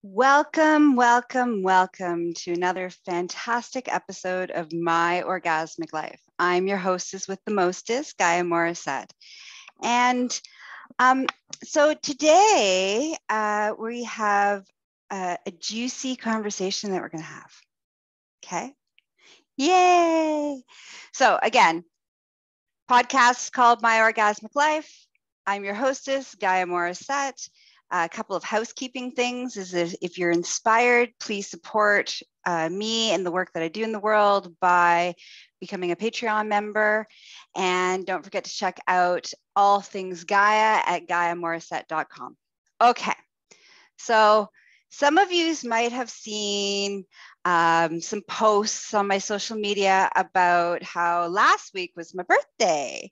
Welcome, welcome, welcome to another fantastic episode of My Orgasmic Life. I'm your hostess with the mostest, Gaia Morrissette. And so today we have a juicy conversation that we're going to have. Okay. Yay. So again, podcast called My Orgasmic Life. I'm your hostess, Gaia Morrissette. A couple of housekeeping things is if you're inspired, please support me and the work that I do in the world by becoming a Patreon member. And don't forget to check out all things Gaia at GaiaMorrissette.com. Okay, so some of you might have seen some posts on my social media about how last week was my birthday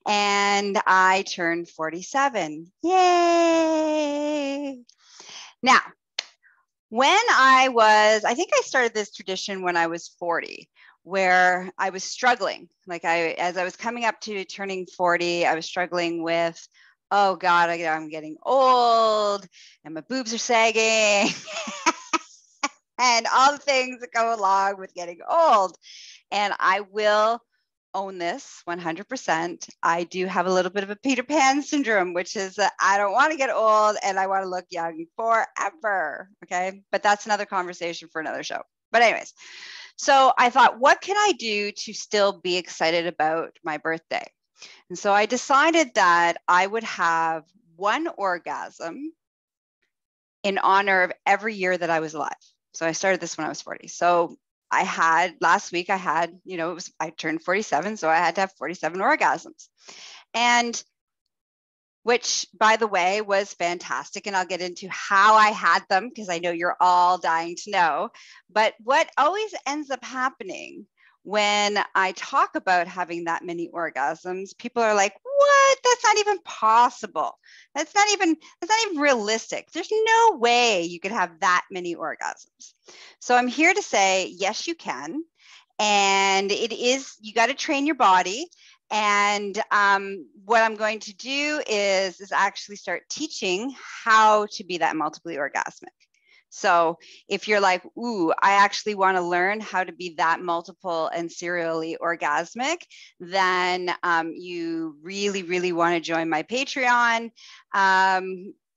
and I turned 47. Yay! Now, when I think I started this tradition when I was 40, where I was struggling. As I was coming up to turning 40, I was struggling with, oh God, I'm getting old and my boobs are sagging. And all the things that go along with getting old. And I will own this 100%. I do have a little bit of a Peter Pan syndrome, which is I don't want to get old and I want to look young forever. Okay. But that's another conversation for another show. But anyways, so I thought, what can I do to still be excited about my birthday? And so I decided that I would have one orgasm in honor of every year that I was alive. So I started this when I was 40. So last week I turned 47. So I had to have 47 orgasms. And which, by the way, was fantastic. And I'll get into how I had them because I know you're all dying to know. But what always ends up happening when I talk about having that many orgasms, people are like, what? That's not even possible. That's not even realistic. There's no way you could have that many orgasms. So I'm here to say, yes, you can. And you got to train your body. And what I'm going to do is actually start teaching how to be that multiply orgasmic. So if you're like, ooh, I actually want to learn how to be that multiple and serially orgasmic, then you really, really want to join my Patreon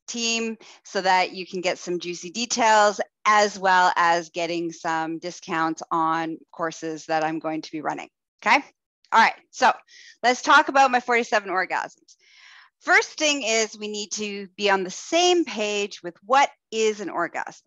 team so that you can get some juicy details as well as getting some discounts on courses that I'm going to be running. Okay. All right. So let's talk about my 47 orgasms. First thing is we need to be on the same page with what is an orgasm.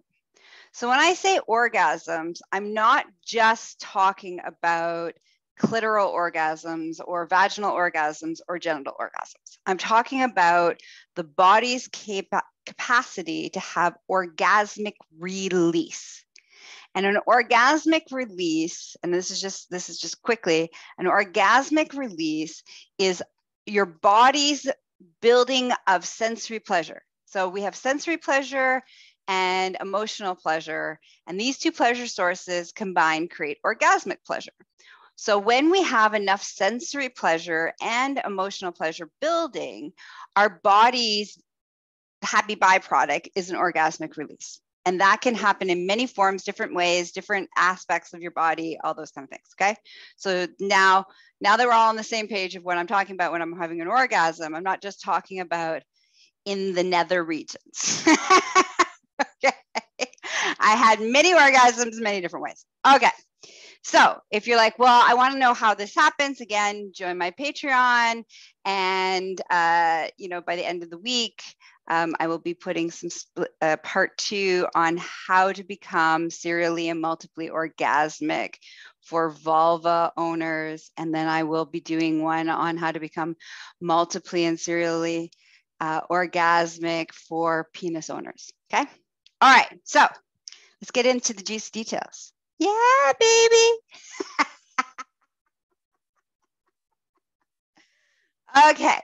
So when I say orgasms, I'm not just talking about clitoral orgasms or vaginal orgasms or genital orgasms. I'm talking about the body's capacity to have orgasmic release. And an orgasmic release, and this is just quickly, an orgasmic release is your body's building of sensory pleasure. So we have sensory pleasure and emotional pleasure, and these two pleasure sources combined create orgasmic pleasure. So when we have enough sensory pleasure and emotional pleasure building, our body's happy byproduct is an orgasmic release. And that can happen in many forms, different ways, different aspects of your body, all those kind of things, okay? So now that we're all on the same page of what I'm talking about when I'm having an orgasm, I'm not just talking about in the nether regions. Okay. I had many orgasms, many different ways. Okay. So if you're like, well, I want to know how this happens, again, join my Patreon. And, by the end of the week, I will be putting some part 2 on how to become serially and multiply orgasmic for vulva owners. And then I will be doing one on how to become multiply and serially orgasmic for penis owners. Okay. All right. So let's get into the juicy details. Yeah, baby. Okay.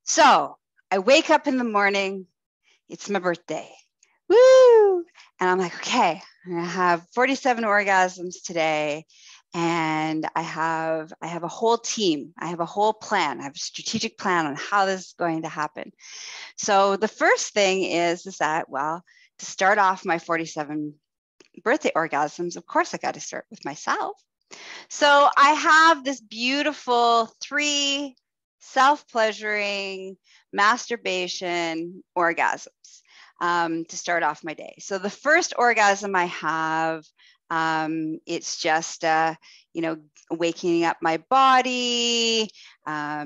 So I wake up in the morning. It's my birthday. Woo! And I'm like, okay, I'm going to have 47 orgasms today. And I have a whole team. I have a whole plan. I have a strategic plan on how this is going to happen. So the first thing is that, well, to start off my 47 birthday orgasms, of course, I got to start with myself. So I have this beautiful 3 self-pleasuring masturbation orgasms to start off my day. So the first orgasm I have, it's just, waking up my body,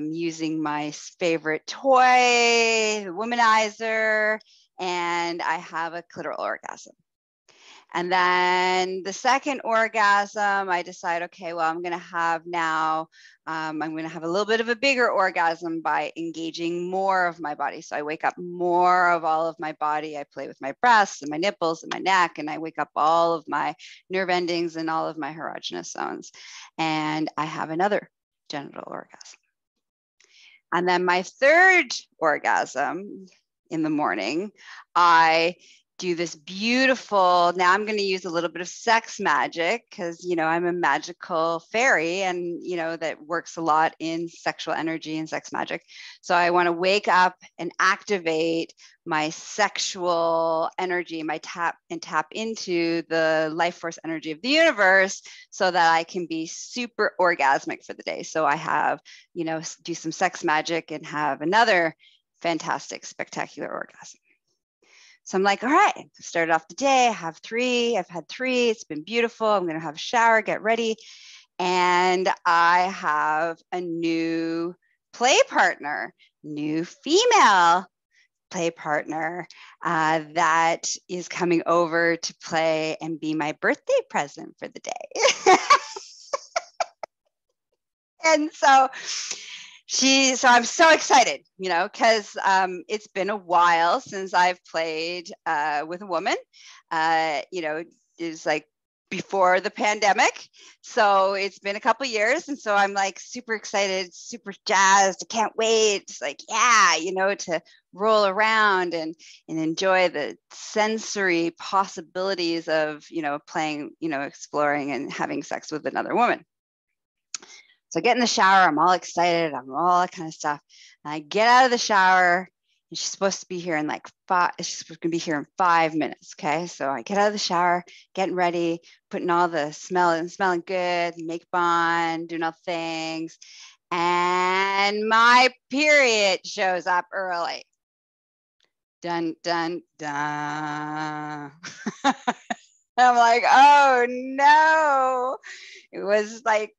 using my favorite toy, the womanizer, and I have a clitoral orgasm. And then the second orgasm, I decide, okay, well, I'm going to have now, I'm going to have a little bit of a bigger orgasm by engaging more of my body. So I wake up more of all of my body. I play with my breasts and my nipples and my neck, and I wake up all of my nerve endings and all of my erogenous zones. And I have another genital orgasm. And then my third orgasm in the morning, I do this beautiful, now I'm going to use a little bit of sex magic because, I'm a magical fairy and, that works a lot in sexual energy and sex magic. So I want to wake up and activate my sexual energy, my tap into the life force energy of the universe so that I can be super orgasmic for the day. So I have, do some sex magic and have another fantastic, spectacular orgasm. So I'm like, all right, I've started off the day. I've had 3. It's been beautiful. I'm going to have a shower, get ready. And I have a new play partner, new female play partner that is coming over to play and be my birthday present for the day. And so I'm so excited, because it's been a while since I've played with a woman. It's like before the pandemic. So it's been a couple of years. And so I'm like super excited, super jazzed. I can't wait. It's like, yeah, to roll around and enjoy the sensory possibilities of, playing, exploring and having sex with another woman. So I get in the shower, I'm all excited, I'm all that kind of stuff. And I get out of the shower, and she's supposed to be here in she's going to be here in 5 minutes, okay? So I get out of the shower, getting ready, putting all the smelling good, makeup on, doing all the things. And my period shows up early. Dun, dun, dun. I'm like, oh no. It's like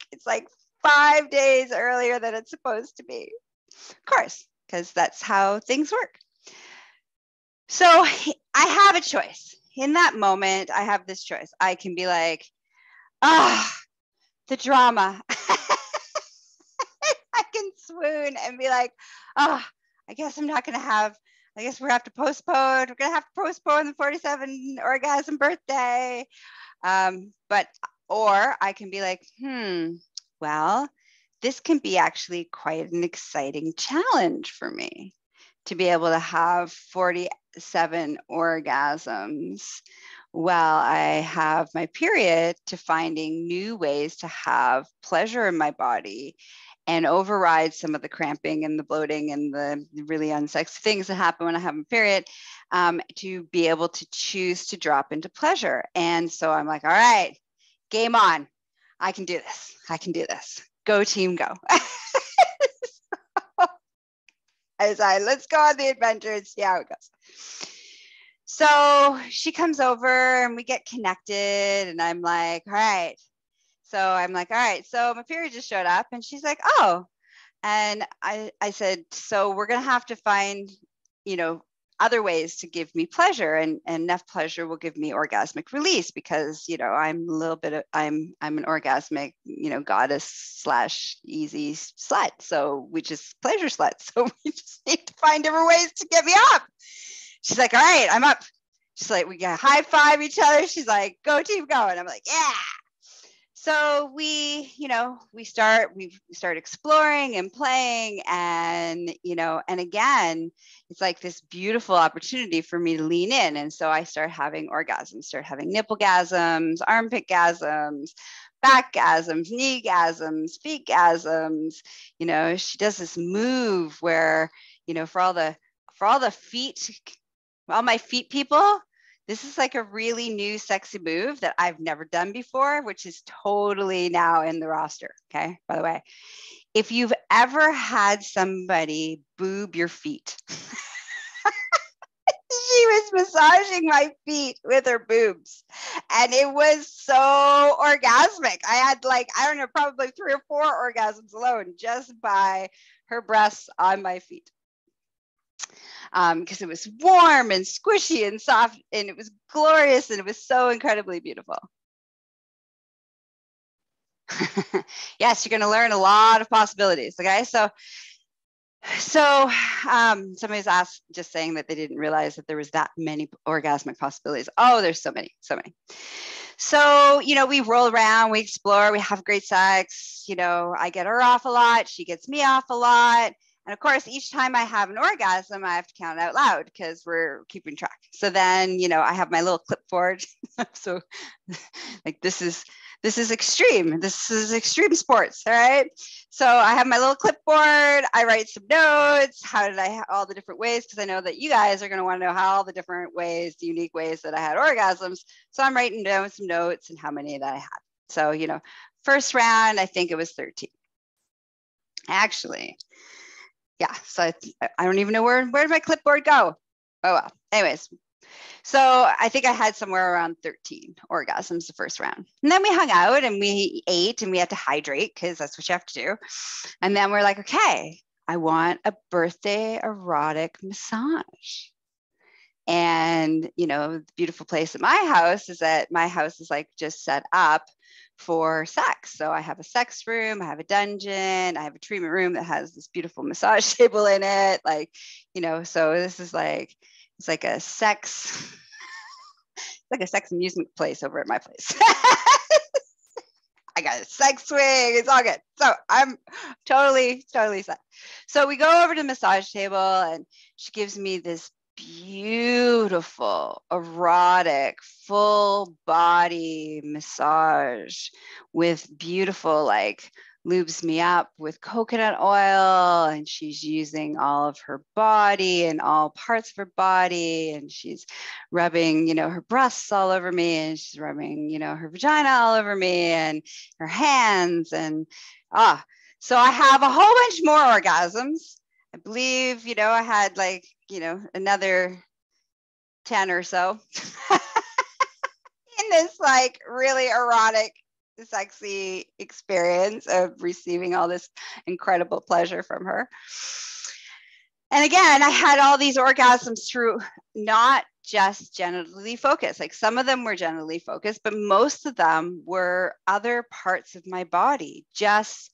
5 days earlier than it's supposed to be. Of course, because that's how things work. So I have a choice. In that moment, I have this choice. I can be like, the drama. I can swoon and be like, I guess we're going to have to postpone. We're going to have to postpone the 47 orgasm birthday. Or I can be like, well, this can be actually quite an exciting challenge for me to be able to have 47 orgasms while I have my period, to finding new ways to have pleasure in my body and override some of the cramping and the bloating and the really unsexy things that happen when I have a period, to be able to choose to drop into pleasure. And so I'm like, all right, game on. I can do this. Go team, go. Let's go on the adventure and see how it goes. So she comes over and we get connected, and I'm like, all right. So my period just showed up, and she's like, oh. And I said, so we're going to have to find, other ways to give me pleasure, and enough pleasure will give me orgasmic release, because, I'm an orgasmic, goddess / easy slut. So we just pleasure sluts. So we just need to find different ways to get me up. She's like, all right, I'm up. She's like, we got high five each other. She's like, go team, go. And I'm like, yeah. So we start exploring and playing, and, and again, it's like this beautiful opportunity for me to lean in. And so I start having orgasms, start having nipple-gasms, armpit-gasms, back-gasms, knee-gasms, feet-gasms. She does this move where, for all my feet people, this is like a really new sexy move that I've never done before, which is totally now in the roster. Okay. By the way, if you've ever had somebody boob your feet, she was massaging my feet with her boobs, and it was so orgasmic. I had like, I don't know, probably 3 or 4 orgasms alone just by her breasts on my feet. Because it was warm and squishy and soft, and it was glorious, and it was so incredibly beautiful. Yes, you're going to learn a lot of possibilities. Okay, so somebody's asked, just saying that they didn't realize that there was that many orgasmic possibilities. Oh, there's so many. So, you know, we roll around, we explore, we have great sex. You know, I get her off a lot, she gets me off a lot. And of course, each time I have an orgasm, I have to count out loud because we're keeping track. So then, you know, I have my little clipboard. So like, this is extreme. This is extreme sports. All right. So I have my little clipboard. I write some notes. How did I have all the different ways? Because I know that you guys are going to want to know how all the different ways, the unique ways that I had orgasms. So I'm writing down some notes and how many that I had. So, you know, first round, I think it was 13. Actually, yeah. So I don't even know where did my clipboard go? Oh, well. Anyways. So I think I had somewhere around 13 orgasms the first round. And then we hung out and we ate and we had to hydrate because that's what you have to do. And then we're like, okay, I want a birthday erotic massage. And, you know, the beautiful place at my house is that my house is like just set up for sex. So I have a sex room, I have a dungeon, I have a treatment room that has this beautiful massage table in it. Like, you know, so this is like, it's like a sex amusement place over at my place. I got a sex swing. It's all good. So I'm totally set. So we go over to the massage table and she gives me this beautiful, erotic, full body massage with beautiful, like, lubes me up with coconut oil, and she's using all of her body and all parts of her body, and she's rubbing, you know, her breasts all over me, and she's rubbing, you know, her vagina all over me and her hands. And so I have a whole bunch more orgasms. I believe, you know, I had like, you know, another 10 or so in this like really erotic, sexy experience of receiving all this incredible pleasure from her. And again, I had all these orgasms through not just genitally focused. Like some of them were genitally focused, but most of them were other parts of my body just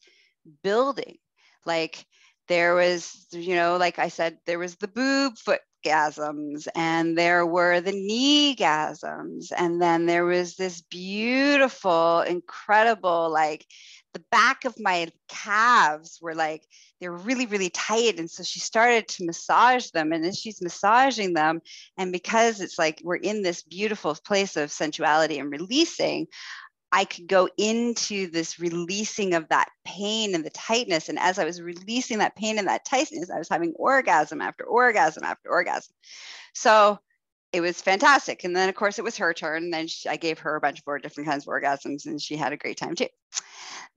building. Like there was, you know, like I said, there was the boob foot gasms, and there were the knee gasms, and then there was this beautiful, incredible, like the back of my calves were like, they were really, really tight. And so she started to massage them, and as she's massaging them, and because it's like we're in this beautiful place of sensuality and releasing, I could go into this releasing of that pain and the tightness. And as I was releasing that pain and that tightness, I was having orgasm after orgasm after orgasm. So it was fantastic. And then, of course, it was her turn. And then I gave her a bunch of different kinds of orgasms, and she had a great time too.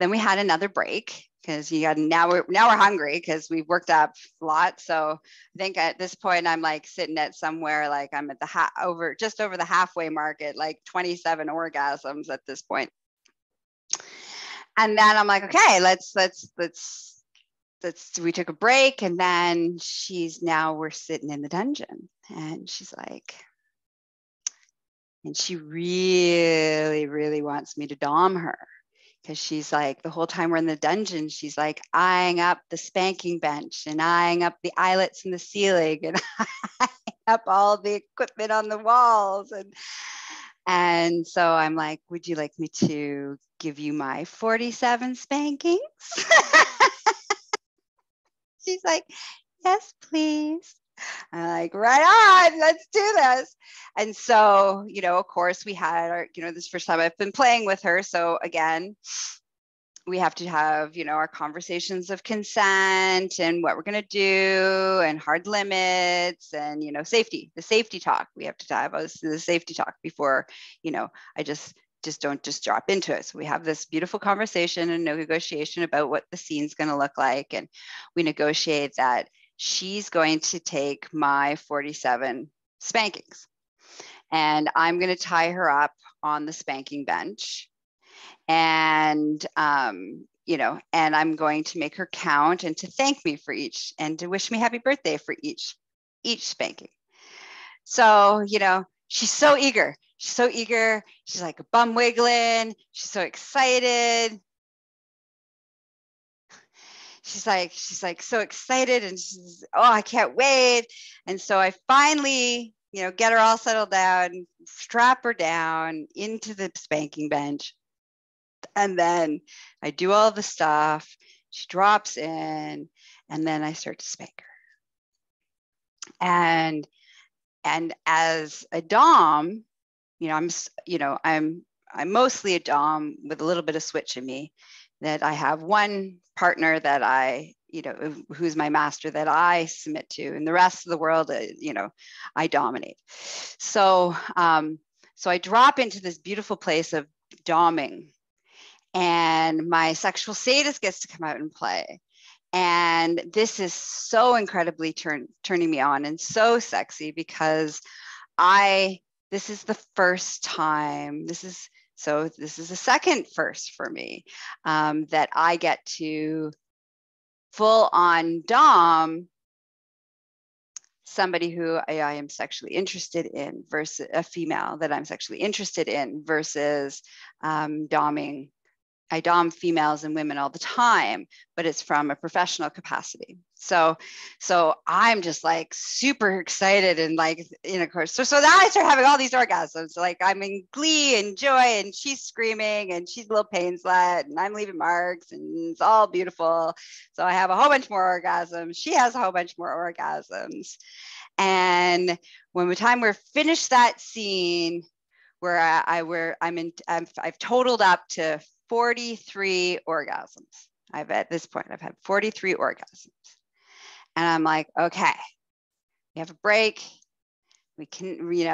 Then we had another break because now we're hungry because we've worked up a lot. So I think at this point I'm like sitting at somewhere like I'm at the just over the halfway mark at like 27 orgasms at this point. And then I'm like, okay, let's we took a break, and then we're sitting in the dungeon, and she's like, and she really, really wants me to dom her. Because she's like, the whole time we're in the dungeon, she's like eyeing up the spanking bench and eyeing up the eyelets in the ceiling and eyeing up all the equipment on the walls. And so I'm like, would you like me to give you my 47 spankings? She's like, yes, please. I'm like, right on, let's do this. And so, you know, of course we had our, you know, this first time I've been playing with her. So again, we have to have, our conversations of consent and what we're going to do and hard limits and, safety, the safety talk. We have to have the safety talk before, I just don't just drop into it. So we have this beautiful conversation and negotiation about what the scene's going to look like. And we negotiate that she's going to take my 47 spankings and I'm going to tie her up on the spanking bench. And, and I'm going to make her count and to thank me for each and to wish me happy birthday for each spanking. So, she's so eager. She's so eager. She's like a bum wiggling. She's so excited. She's like so excited and she's, oh, I can't wait. And so I finally, get her all settled down, strap her down into the spanking bench. And then I do all the stuff. She drops in and then I start to spank her. And as a dom, I'm mostly a dom with a little bit of switch in me, that I have one partner that I, who's my master that I submit to, and the rest of the world, I dominate. So, so I drop into this beautiful place of doming, and my sexual sadist gets to come out and play. And this is so incredibly turning me on and so sexy because this is the first time, this is the second first for me, that I get to full on dom somebody who I am sexually interested in versus a female that I'm sexually interested in versus doming. I dom females and women all the time, but it's from a professional capacity. So I'm just like super excited and like, of course, so now I start having all these orgasms. Like I'm in glee and joy and she's screaming and she's a little pain slut and I'm leaving marks and it's all beautiful. So I have a whole bunch more orgasms. She has a whole bunch more orgasms. And when the time we're finished that scene where I've totaled up to 43 orgasms. At this point, I've had 43 orgasms. And I'm like, okay, we have a break. We can, do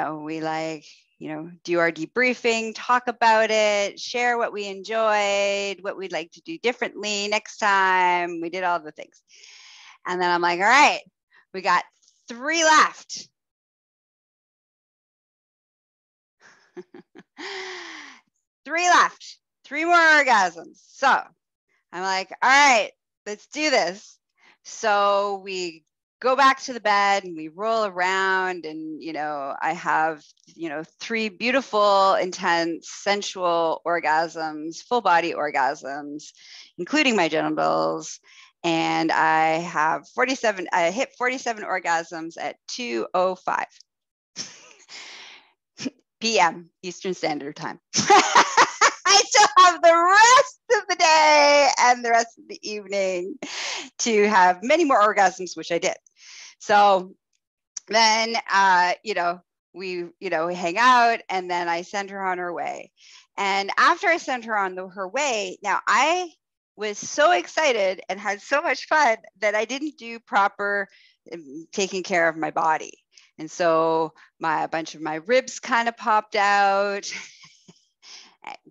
our debriefing, talk about it, share what we enjoyed, what we'd like to do differently next time. We did all the things. And then I'm like, all right, we got 3 left. 3 left. 3 more orgasms. So I'm like, all right, let's do this. So we go back to the bed and we roll around and, I have, 3 beautiful, intense, sensual orgasms, full body orgasms, including my genitals. And I hit 47 orgasms at 2:05 p.m. Eastern Standard Time. I still have the rest of the day and the rest of the evening to have many more orgasms, which I did. So then, we hang out and then I send her on her way. And after I sent her on her way, now I was so excited and had so much fun that I didn't do proper taking care of my body. And so a bunch of my ribs kind of popped out.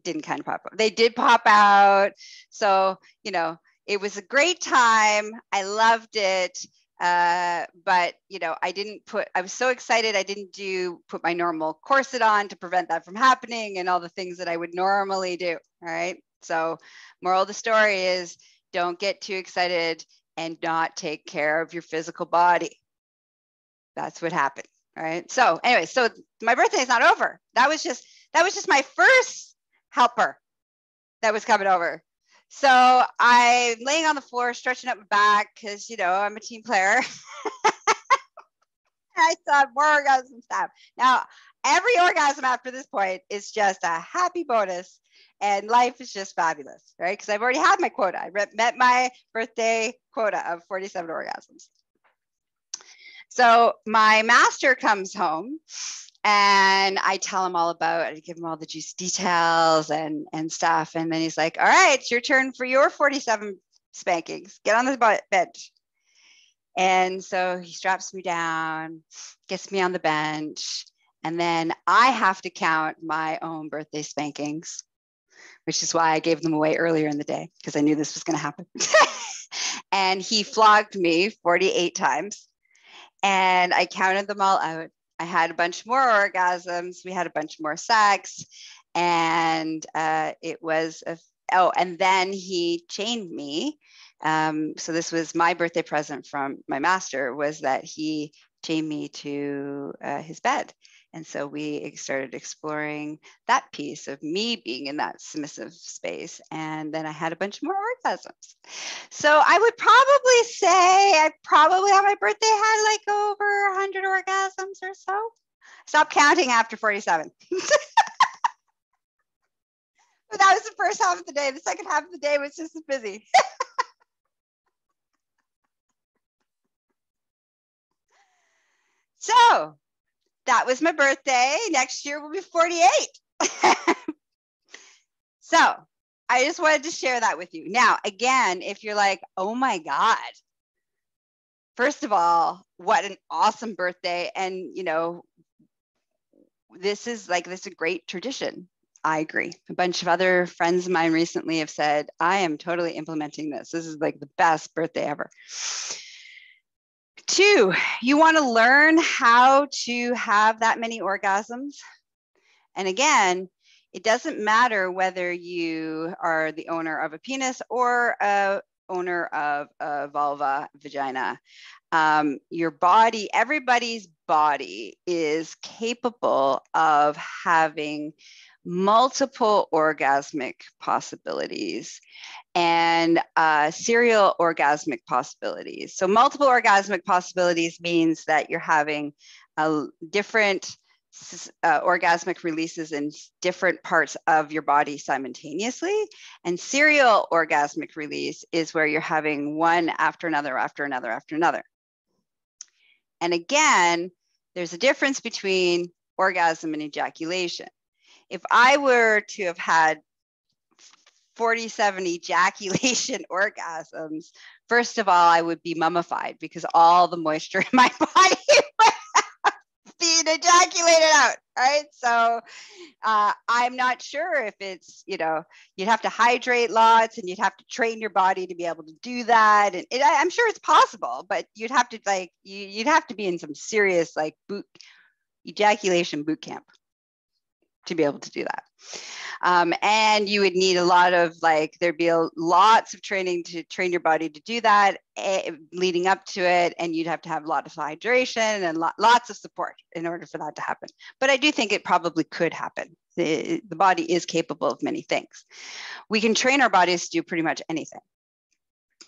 Didn't kind of pop up. They did pop out. So, it was a great time. I loved it. But, I was so excited. I didn't put my normal corset on to prevent that from happening and all the things that I would normally do. All right. So moral of the story is don't get too excited and not take care of your physical body. That's what happened. All right. So anyway, so my birthday is not over. That was just my first helper that was coming over. So I'm laying on the floor, stretching up my back because, I'm a team player. I saw more orgasm stuff. Now, every orgasm after this point is just a happy bonus and life is just fabulous, right? Because I've already had my quota. I met my birthday quota of 47 orgasms. So my master comes home And I tell him all about it. I give him all the juicy details and stuff. And then he's like, all right, it's your turn for your 47 spankings. Get on the bench. And so he straps me down, gets me on the bench. And then I have to count my own birthday spankings, which is why I gave them away earlier in the day, because I knew this was going to happen. And he flogged me 48 times. And I counted them all out. I had a bunch more orgasms. We had a bunch more sex. And it was, and then he chained me. So this was my birthday present from my master, was that he chained me to his bed. And so we started exploring that piece of me being in that submissive space. And then I had a bunch more orgasms. So I would probably say I probably on my birthday had like over 100 orgasms or so. Stop counting after 47. But that was the first half of the day. The second half of the day was just as busy. So that was my birthday. Next year will be 48. So I just wanted to share that with you. Now, again, if you're like, oh my God, first of all, what an awesome birthday. And, you know, this is a great tradition. I agree. A bunch of other friends of mine recently have said, I am totally implementing this. This is like the best birthday ever. 2, you want to learn how to have that many orgasms. And again, it doesn't matter whether you are the owner of a penis or a owner of a vulva, vagina. Your body, everybody's body is capable of having multiple orgasmic possibilities and serial orgasmic possibilities. So multiple orgasmic possibilities means that you're having different orgasmic releases in different parts of your body simultaneously. And serial orgasmic release is where you're having one after another, after another, after another. And again, there's a difference between orgasm and ejaculation. If I were to have had 47 ejaculation orgasms, first of all, I would be mummified because all the moisture in my body would be ejaculated out, right? So I'm not sure if it's, you know, you'd have to hydrate lots and you'd have to train your body to be able to do that. And I'm sure it's possible, but you'd have to you'd have to be in some serious ejaculation boot camp to be able to do that. And you would need a lot of there'd be lots of training to train your body to do that leading up to it. And you'd have to have a lot of hydration and lots of support in order for that to happen. But I do think it probably could happen. The body is capable of many things. We can train our bodies to do pretty much anything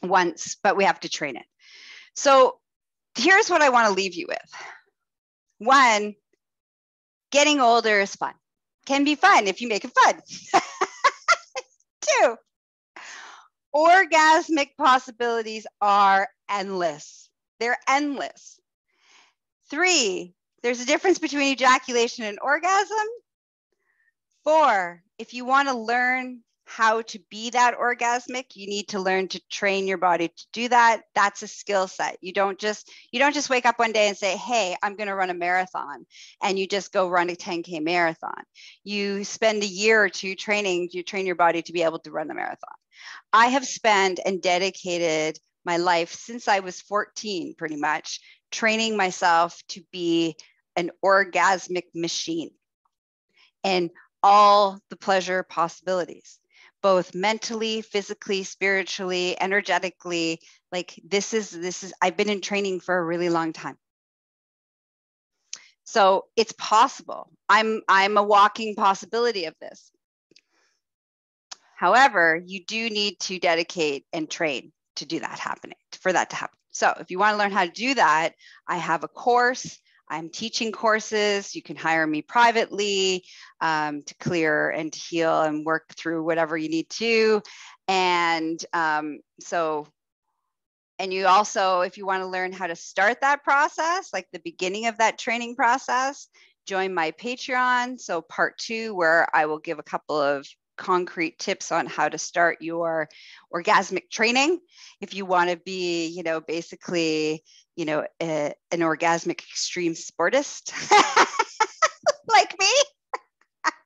once, but we have to train it. So here's what I want to leave you with. 1, getting older is fun. Can be fun if you make it fun. 2, orgasmic possibilities are endless. They're endless. 3, there's a difference between ejaculation and orgasm. 4, if you want to learn how to be that orgasmic, you need to learn to train your body to do that. That's a skill set. You don't just wake up one day and say, hey, I'm going to run a marathon, and you just go run a 10K marathon. You spend a year or 2 training to train your body to be able to run the marathon. I have spent and dedicated my life since I was 14, pretty much, training myself to be an orgasmic machine and all the pleasure possibilities, both mentally, physically, spiritually, energetically. This is I've been in training for a really long time. So it's possible. I'm a walking possibility of this. However, you do need to dedicate and train to do that for that to happen. So if you want to learn how to do that, I have a course. I'm teaching courses. You can hire me privately to clear and to heal and work through whatever you need to. And and you also, if you want to learn how to start that process, like the beginning of that training process, join my Patreon. So part 2, where I will give a couple of concrete tips on how to start your orgasmic training. If you want to be, you know, basically, you know, an orgasmic extreme sportist like me.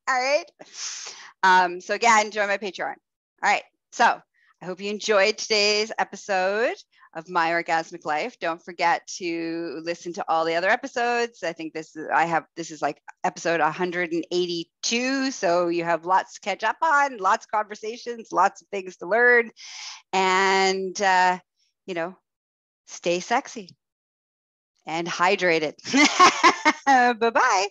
All right. So again, join my Patreon. All right. So I hope you enjoyed today's episode of My Orgasmic Life. Don't forget to listen to all the other episodes. I think this is like episode 182. So you have lots to catch up on, lots of conversations, lots of things to learn, and you know, stay sexy and hydrated. Bye-bye.